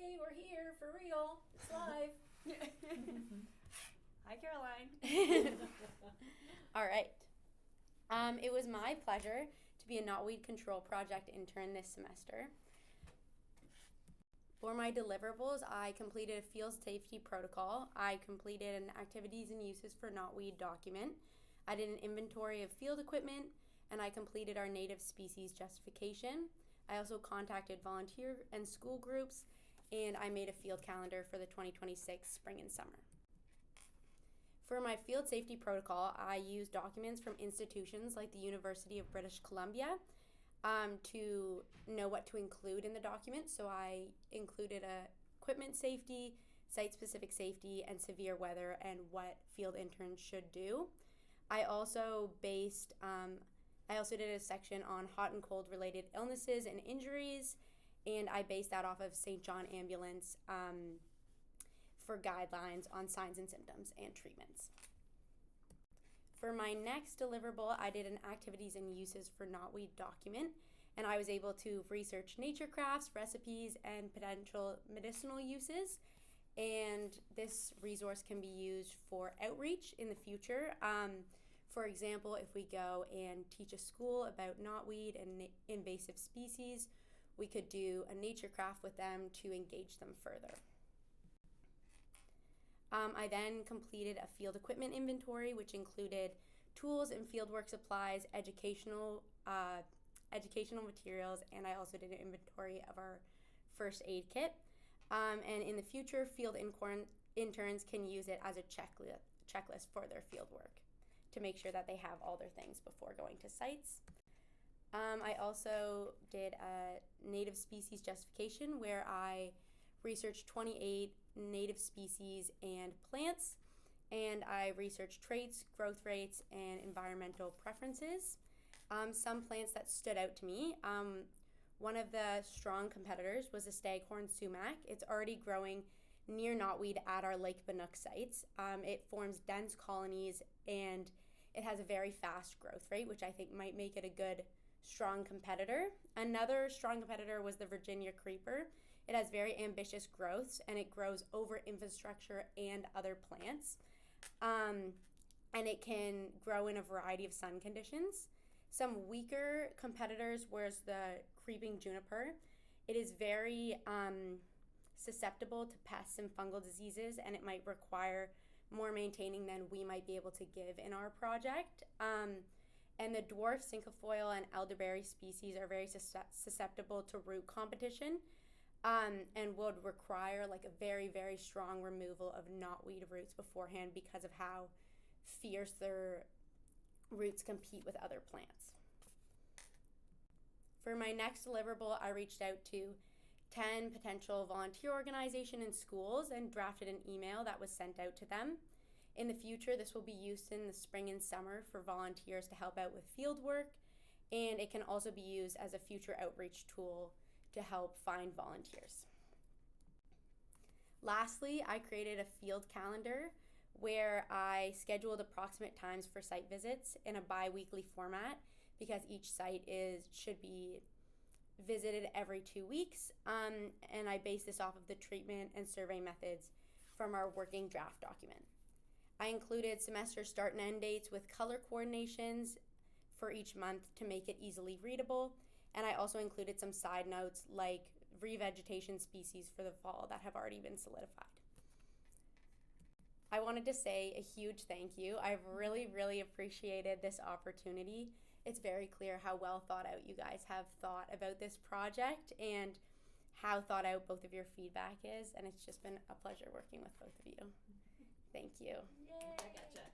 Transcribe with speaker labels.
Speaker 1: Hey, we're here for real. It's live.
Speaker 2: Hi, Caroline.
Speaker 3: All right. It was my pleasure to be a knotweed control project intern this semester. For my deliverables, I completed a field safety protocol. I completed an activities and uses for knotweed document. I did an inventory of field equipment, and I completed our native species justification. I also contacted volunteer and school groups, and I made a field calendar for the 2026 spring and summer. For my field safety protocol, I used documents from institutions like the University of British Columbia to know what to include in the document. So I included equipment safety, site-specific safety, and severe weather and what field interns should do. I also did a section on hot and cold related illnesses and injuries, and I based that off of St. John Ambulance for guidelines on signs and symptoms and treatments. For my next deliverable, I did an activities and uses for knotweed document, and I was able to research nature crafts, recipes, and potential medicinal uses. And this resource can be used for outreach in the future. For example, if we go and teach a school about knotweed and invasive species, we could do a nature craft with them to engage them further. I then completed a field equipment inventory, which included tools and fieldwork supplies, educational materials, and I also did an inventory of our first aid kit. And in the future, field interns can use it as a checklist for their field work to make sure that they have all their things before going to sites. I also did a native species justification where I researched 28 native species and plants, and I researched traits, growth rates, and environmental preferences. Some plants that stood out to me, one of the strong competitors was the staghorn sumac. It's already growing near knotweed at our Lake Bannock sites. It forms dense colonies, and it has a very fast growth rate, which I think might make it a good strong competitor. Another strong competitor was the Virginia creeper. It has very ambitious growths, and it grows over infrastructure and other plants. And it can grow in a variety of sun conditions. Some weaker competitors was the creeping juniper. It is very susceptible to pests and fungal diseases, and it might require more maintaining than we might be able to give in our project. And the dwarf cinquefoil and elderberry species are very susceptible to root competition, and would require like a very, very strong removal of knotweed roots beforehand because of how fierce their roots compete with other plants. For my next deliverable, I reached out to 10 potential volunteer organizations and schools and drafted an email that was sent out to them. In the future, this will be used in the spring and summer for volunteers to help out with field work, and it can also be used as a future outreach tool to help find volunteers. Lastly, I created a field calendar where I scheduled approximate times for site visits in a bi-weekly format because each site should be visited every 2 weeks, and I based this off of the treatment and survey methods from our working draft document. I included semester start and end dates with color coordinations for each month to make it easily readable, and I also included some side notes like revegetation species for the fall that have already been solidified. I wanted to say a huge thank you. I've really, really appreciated this opportunity. It's very clear how well thought out you guys have thought about this project and how thought out both of your feedback is, and it's just been a pleasure working with both of you. Thank you.
Speaker 1: Yay! I gotcha.